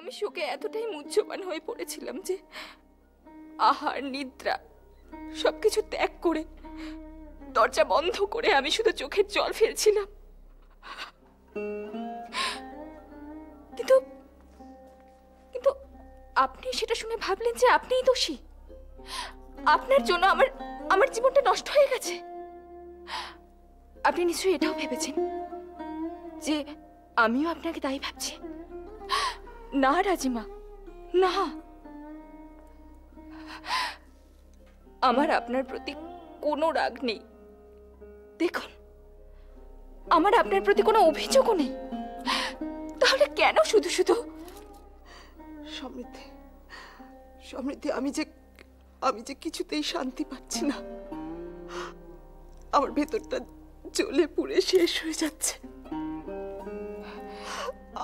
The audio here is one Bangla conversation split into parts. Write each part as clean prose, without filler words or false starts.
আমি শোকে এতটাই মুহ্যমান হয়ে পড়েছিলাম যে আহার নিদ্রা সবকিছু ত্যাগ করে দরজা বন্ধ করে আমি শুধু চোখের জল ফেলছিলাম। কিন্তু কিন্তু আপনি সেটা শুনে ভাবলেন যে আপনিই দোষী, আপনার জন্য আমার জীবনটা নষ্ট হয়ে গেছে। আপনি নিশ্চয়ই এটাও ভেবেছেন যে আমিও আপনাকে তাই ভাবছি। না রাজিমা, না, আমার আপনার প্রতি কোনো রাগ নেই। দেখুন, আমার আপনার প্রতি কোনো অভিযোগও নেই। তাহলে কেন শুধু শুধু? সমৃদ্ধি, সমৃদ্ধি, আমি যে কিছুতেই শান্তি পাচ্ছি না। আমার ভেতরটা জ্বলে পুড়ে শেষ হয়ে যাচ্ছে।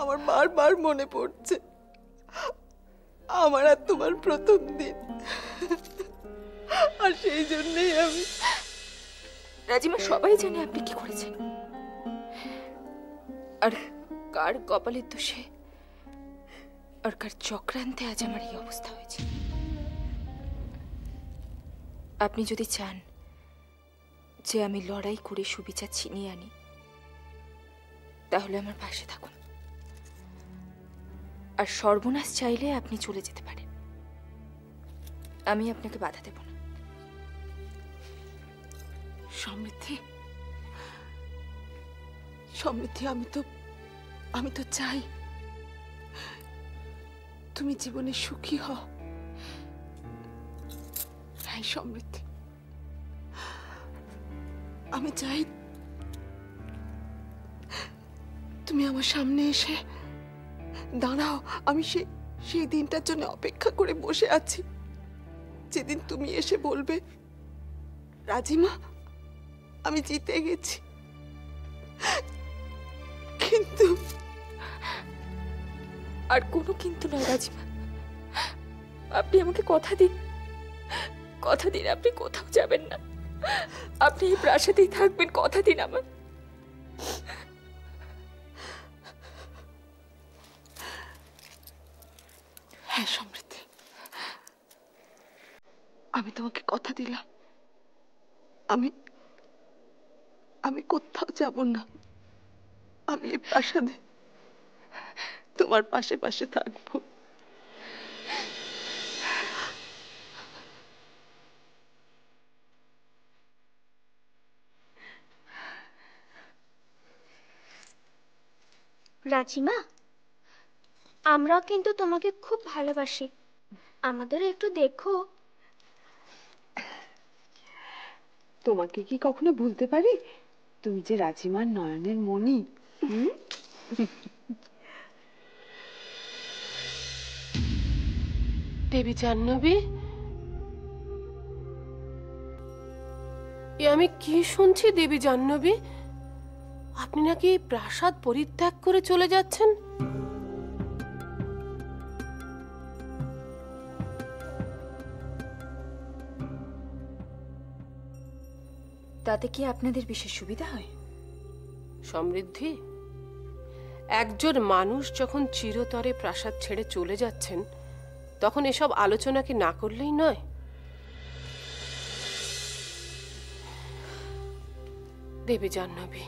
আমার বারবার মনে পড়ছে আমার আর তোমার প্রথম দিন, আর সেই জন্যই আমি। রাজিমা, সবাই জানে আপনি কি করেছেন, আর কার কপালের দোষে আর কার চক্রান্তে আজ আমার এই অবস্থা হয়েছে। আপনি যদি চান যে আমি লড়াই করে সুবিচার ছিনিয়ে আনি, তাহলে আমার পাশে থাকুন। আর সর্বনাশ চাইলে আপনি চলে যেতে পারেন, আমি আপনাকে বাধা দেব না। সমৃদ্ধি, সমৃদ্ধি, আমি তো চাই তুমি জীবনে সুখী হও। হ্যাঁ সমৃদ্ধি, আমি চাই তুমি আমার সামনে এসে দাঁড়াও। আমি সেই দিনটার জন্য অপেক্ষা করে বসে আছি, যেদিন তুমি এসে বলবে, রাজিমা, আমি জিতে গেছি। কিন্তু আর কোনো কিন্তু নয় রাজিমা, আপনি আমাকে কথা দিন, কথা দিন আপনি কোথাও যাবেন না, আপনি এই প্রাসাদেই থাকবেন, কথা দিন আমার। হ্যাঁ সমৃদ্ধি, আমি তোমাকে কথা দিলাম, আমি কোথাও যাব না। আমি এই প্রাসাদে তোমার পাশে পাশে থাকবো। রাজিমা, আমরা কিন্তু তোমাকে খুব ভালোবাসি, আমাদের একটু দেখো। তোমাকে কি কখনো ভুলতে পারি? তুমি যে রাজিমার নয়নের মণি। দেবী জাহ্নবী, আমি কি শুনছি দেবী জাহ্নবী? আপনি নাকি প্রাসাদ পরিত্যাগ করে চলে যাচ্ছেন? তাতে কি আপনাদের বিশেষ সুবিধা হয়? সমৃদ্ধি, একজন মানুষ যখন চিরতরে প্রাসাদ ছেড়ে চলে যাচ্ছেন, তখন এসব আলোচনা কি না করলেই নয়? দেবী জাহ্নবী,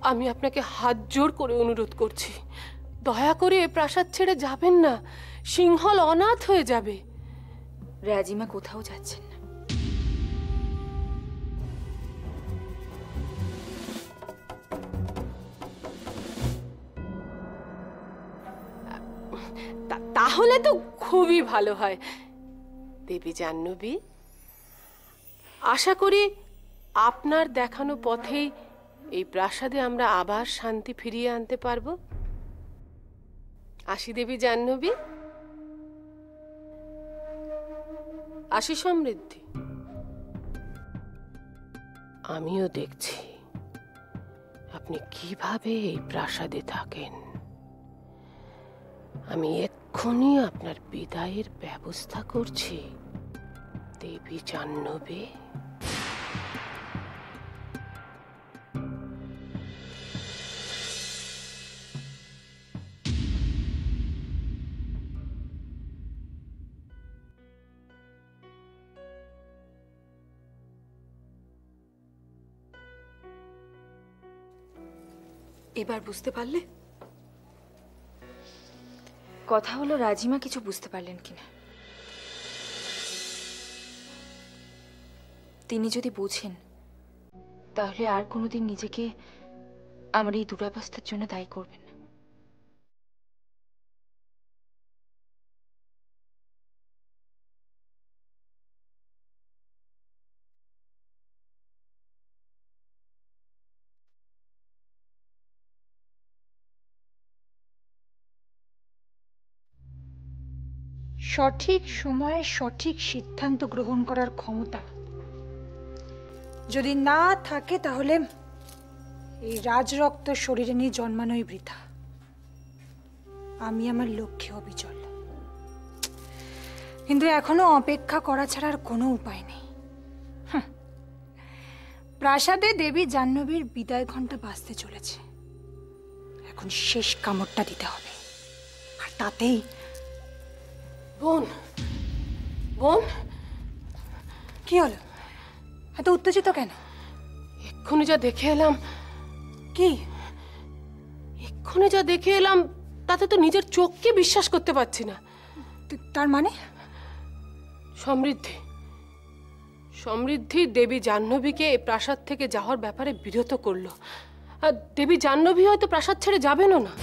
আমি আপনাকে হাত জোড় করে অনুরোধ করছি, দয়া করে এ প্রাসাদ ছেড়ে যাবেন না, সিংহল অনাথ হয়ে যাবে। রাজিমা কোথাও যাচ্ছেন না। তাহলে তো খুবই ভালো হয় দেবী জাহ্নবী। আশা করি আপনার দেখানো পথেই এই প্রাসাদে আমরা আবার শান্তি ফিরিয়ে আনতে পারবো। আসি দেবী জাহ্নবী, আসি সমৃদ্ধি। আমিও দেখছি আপনি কিভাবে এই প্রাসাদে থাকেন। আমি এক্ষুনি আপনার বিদায়ের ব্যবস্থা করছি দেবী জাহ্নবী। এবার বুঝতে পারলে? কথা হলো রাজিমা কিছু বুঝতে পারলেন কিনা। তিনি যদি বুঝেন তাহলে আর কোনোদিন নিজেকে আমার এই দুরবস্থার জন্য দায়ী করবেন না। সঠিক সময়ে সঠিক সিদ্ধান্ত গ্রহণ করার ক্ষমতা যদি না থাকে তাহলে এই রাজরক্ত শরীরে নিয়ে জন্মানোই বৃথা। আমি আমার লক্ষ্যে অবিচল, কিন্তু এখনো অপেক্ষা করা ছাড়া আর কোনো উপায় নেই। প্রাসাদে দেবী জাহ্নবীর বিদায় ঘণ্টা বাজতে চলেছে। এখন শেষ কামড়টা দিতে হবে, আর তাতেই বোন, বোন, কি হলো? এত উত্তেজিত কেন? এক্ষুনি যা দেখে এলাম। কি? এক্ষুনি যা দেখে এলাম তাতে তো নিজের চোখকে বিশ্বাস করতে পারছি না। তার মানে? সমৃদ্ধি সমৃদ্ধি দেবী জাহ্নবীকে এই প্রাসাদ থেকে যাওয়ার ব্যাপারে বিরত করলো। আর দেবী জাহ্নবী হয়তো প্রাসাদ ছেড়ে যাবেনও না।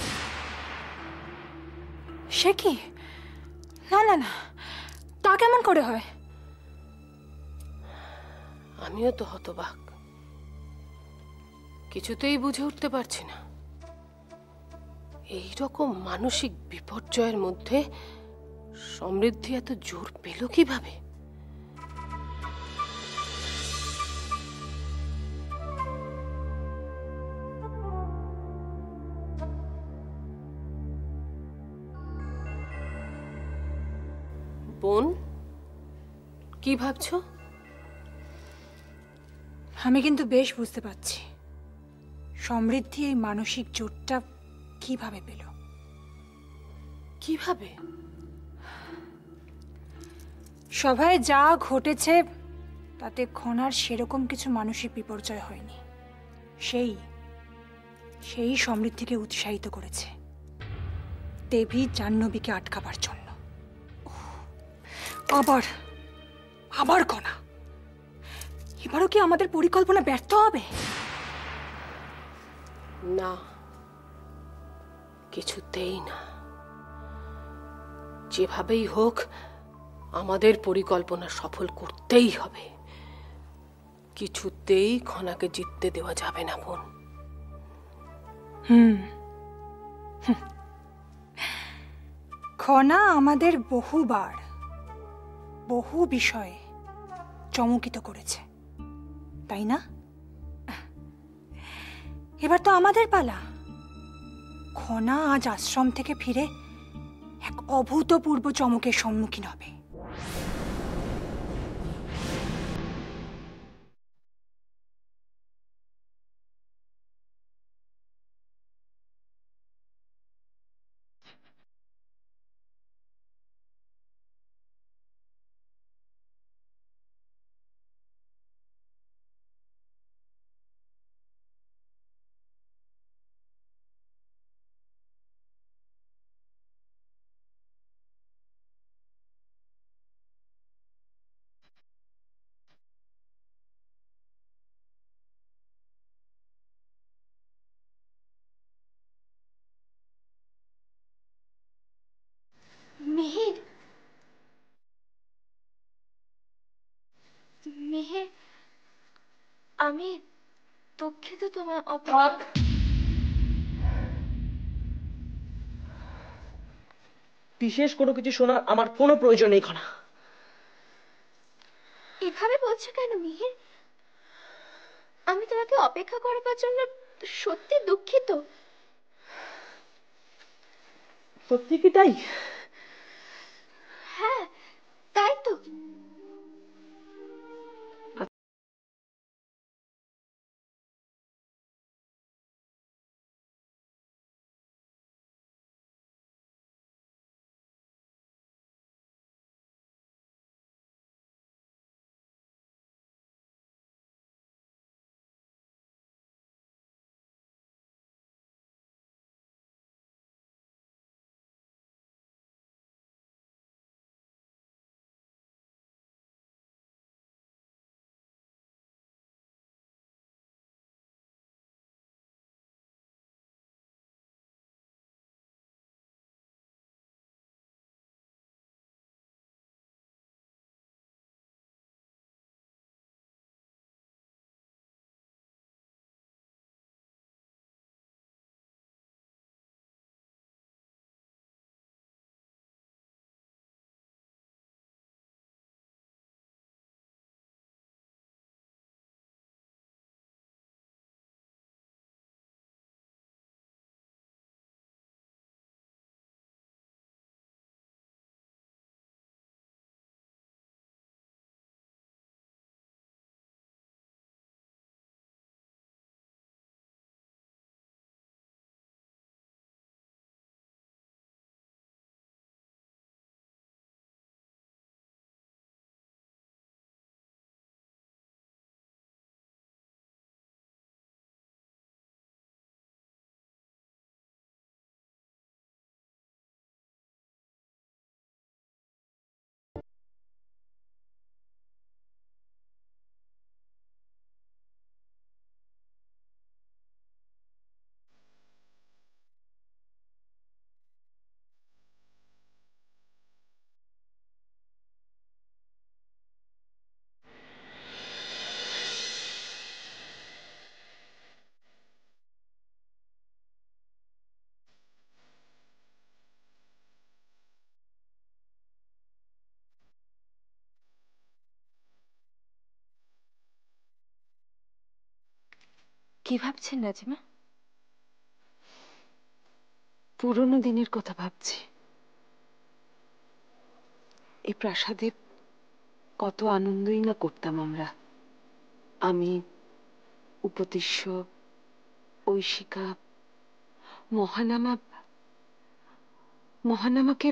সে কি? না না না, তা কেমন করে হয়? আমিও তো হতবাক, কিছুতেই বুঝে উঠতে পারছি না এই রকম মানসিক বিপর্যয়ের মধ্যে সমৃদ্ধি এত জোর পেল কিভাবে। বোন, কি ভাবছো? আমি কিন্তু বেশ বুঝতে পারছি সমৃদ্ধি এই মানসিক জোরটা কিভাবে পেল। কিভাবে? সভায় যা ঘটেছে তাতে খনার সেরকম কিছু মানসিক বিপর্যয় হয়নি। সেই সেই সমৃদ্ধিকে উৎসাহিত করেছে দেবী জাহ্নবীকে আটকাবার জন্য। আবার আবার কণা, এবারও কি আমাদের পরিকল্পনা ব্যর্থ হবে? না, কিছুতেই না। যেভাবেই হোক আমাদের পরিকল্পনা সফল করতেই হবে। কিছুতেই খনাকে জিততে দেওয়া যাবে না বোন। খনা আমাদের বহুবার বহু বিষয়ে চমকিত করেছে, তাই না? এবার তো আমাদের পালা। খনা আজ আশ্রম থেকে ফিরে এক অভূতপূর্ব চমকের সম্মুখীন হবে। মেহের, মেহের, আমি দুঃখিত তোমার বিশেষ কোনো কিছু শোনার আমার কোনো প্রয়োজন নেই খনা। এভাবে বলছো কেন মিহির? আমি তোমাকে অপেক্ষা করার জন্য সত্যি দুঃখিত। সত্যি কি তাই? হ্যাঁ, তাই তো। কি ভাবছেন রাজিমা? পুরনো দিনের কথা ভাবছি। এই প্রাসাদে কত আনন্দই না করতাম আমরা। আমি, উপদেশ্য, ঐশিকা, মহানামা। মহানামাকে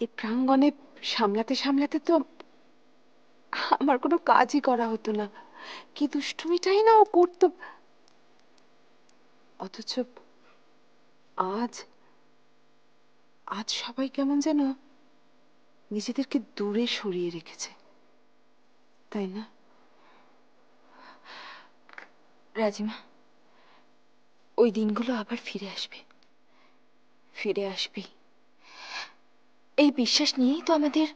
এই প্রাঙ্গণে সামলাতে সামলাতে তো আমার কোনো কাজই করা হতো না। কি দুষ্টুমিটাই না ও করতো। অথচ আজ আজ সবাই কেমন যেন নিজেদেরকে দূরে সরিয়ে রেখেছে, তাই না? রাজিমা, ওই দিনগুলো আবার ফিরে আসবে, ফিরে আসবে, এই বিশ্বাস নিয়েই তো আমাদের।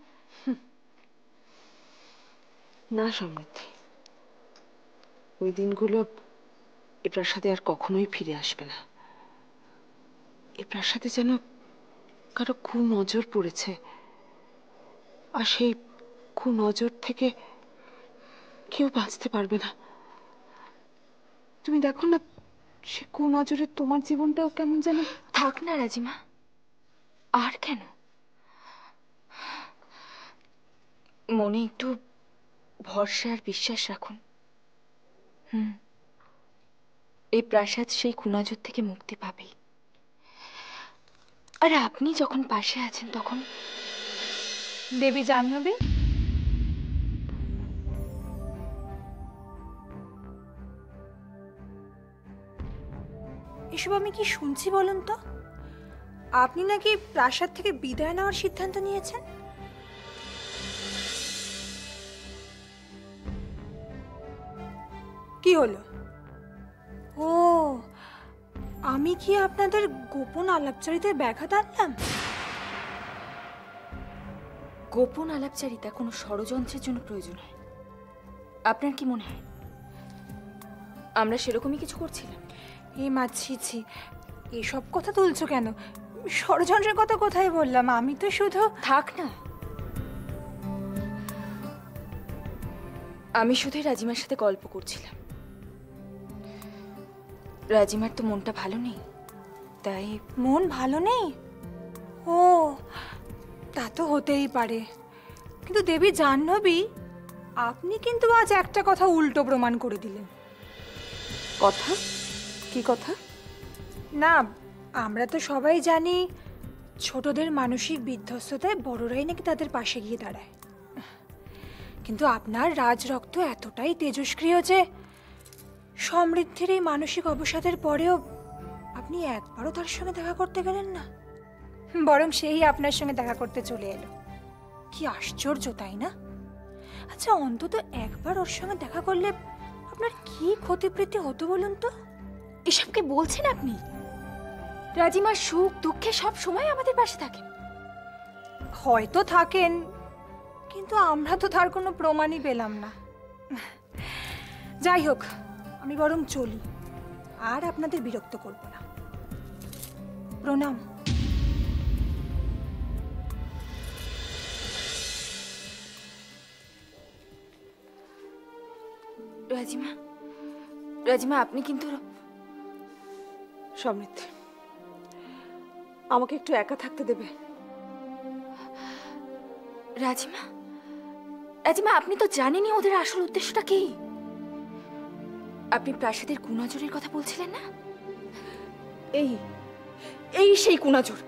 না সমৃদ্ধি, ওই দিনগুলো এ প্রাসাদে আর কখনোই ফিরে আসবে না। এ প্রাসাদে যেন কারো কুনজর পড়েছে, আর সেই কুনজর থেকে কেউ বাঁচতে পারবে না। তুমি দেখো না, সে কুনজরে তোমার জীবনটাও কেমন যেন। থাক না রাজিমা, আর কেন? মনে একটু ভরসা আর বিশ্বাস রাখুন। এই প্রাসাদ সেই কুনজর থেকে মুক্তি পাবে। আর আপনি যখন পাশে আছেন তখন। দেবী জাহ্নবী, এসব আমি কি শুনছি বলুন তো? আপনি নাকি প্রাসাদ থেকে বিদায় নেওয়ার সিদ্ধান্ত নিয়েছেন? কি হলো? ও, আমি কি আপনাদের গোপন আলাপচারিতে ব্যাঘাত আনলাম? গোপন আলাপচারিতা কোনো ষড়যন্ত্রের জন্য প্রয়োজন হয়। আপনার কি মনে হয় আমরা সেরকমই কিছু করছিলাম? এই মাছি, এসব কথা তুলছো কেন? ষড়যন্ত্রের কথা কোথায় বললাম? আমি তো শুধু। থাক না, আমি শুধুই রাজিমার সাথে গল্প করছিলাম। রাজিমার তো মনটা ভালো নেই, তাই। মন ভালো নেই? ও, তা তো হতেই পারে। কিন্তু দেবী জাহ্নবী, আপনি কিন্তু আজ একটা কথা উল্টো প্রমাণ করে দিলেন। কথা? কি কথা? না, আমরা তো সবাই জানি ছোটদের মানসিক বিধ্বস্ততায় বড়রাই নাকি তাদের পাশে গিয়ে দাঁড়ায়। কিন্তু আপনার রাজরক্ত এতটাই তেজস্ক্রিয় যে সমৃদ্ধির এই মানসিক অবসাদের পরেও আপনি একবারও তার সঙ্গে দেখা করতে গেলেন না, বরং সেই আপনার সঙ্গে দেখা করতে চলে এলো। কি আশ্চর্য, তাই না? আচ্ছা, অন্তত একবার ওর সঙ্গে দেখা করলে আপনার কি ক্ষতিবৃত্তি হতো বলুন তো? এসব কি বলছেন আপনি? রাজিমার সুখ দুঃখে সব সময় আমাদের পাশে থাকেন। হয়তো থাকেন, কিন্তু আমরা তো তার কোনো প্রমাণই পেলাম না। যাই হোক, আমি বরং চলি, আর আপনাদের বিরক্ত করব না। প্রণাম। রাজিমা, রাজিমা, আপনি কিন্তু। সমৃদ্ধি, আমাকে একটু একা থাকতে দেবে? রাজিমা, রাজিমা, আপনি তো জানেনই ওদের আসল উদ্দেশ্যটা কি। আপনি প্রাসাদের কুনজরের কথা বলছিলেন না? এই এই সেই কুনজর।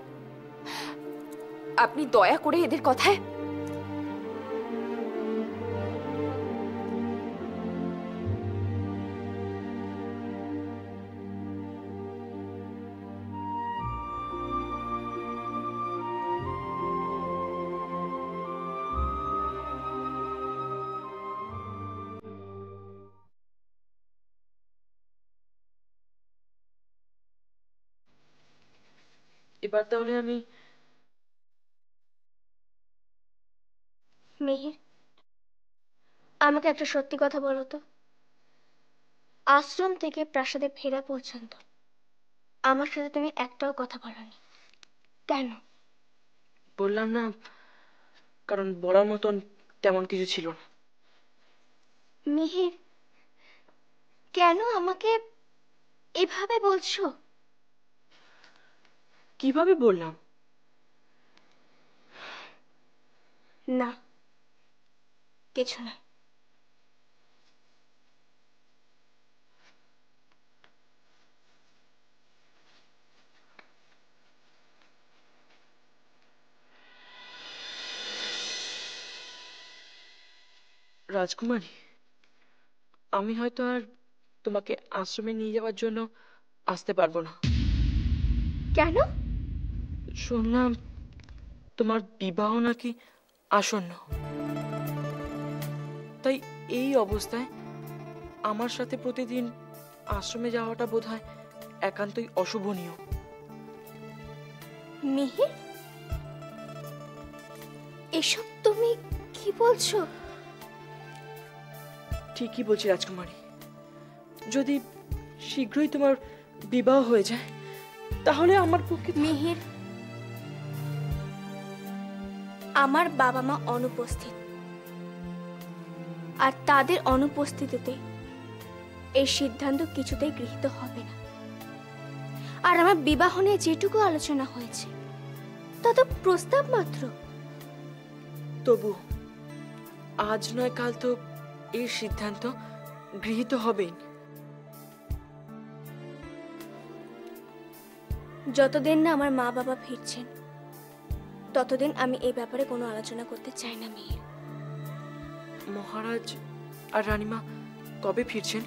আপনি দয়া করে এদের কথায়। এবার তাহলে আমি। মিহির, আমাকে একটা সত্যি কথা বলো তো। আশ্রম থেকে প্রাসাদে ফেরা পর্যন্ত আমার সাথে তুমি একটাও কথা বলোনি, কেন? বললাম না, কারণ বলার মতন তেমন কিছু ছিল না। মিহির, কেন আমাকে এভাবে বলছো? কিভাবে বললাম? না, কিছু না। রাজকুমারী, আমি হয়তো আর তোমাকে আশ্রমে নিয়ে যাওয়ার জন্য আসতে পারবো না। কেন? শুনলাম তোমার বিবাহ নাকি আসন্ন। তাই এই অবস্থায় আমার সাথে প্রতিদিন আশ্রমে যাওয়াটা বোধহয় একান্তই অশুভনীয়। মিহির, এসব তুমি কি বলছো? ঠিকই বলছি রাজকুমারী। যদি শীঘ্রই তোমার বিবাহ হয়ে যায় তাহলে আমার পক্ষে মিহির, আমার বাবা মা অনুপস্থিত, আর তাদের অনুপস্থিতিতে এই সিদ্ধান্ত কিছুতেই গৃহীত হবে না। আর আমার বিবাহ নিয়ে যেটুকু আলোচনা হয়েছে তা তো প্রস্তাব মাত্র। তবু আজ নয় কাল তো এই সিদ্ধান্ত গৃহীত হবেই। যতদিন না আমার মা বাবা ফিরছেন ততদিন আমি এই ব্যাপারে কোনো আলোচনা করতে চাই না মিহির। মহারাজ আর রানীমা কবে ফিরছেন?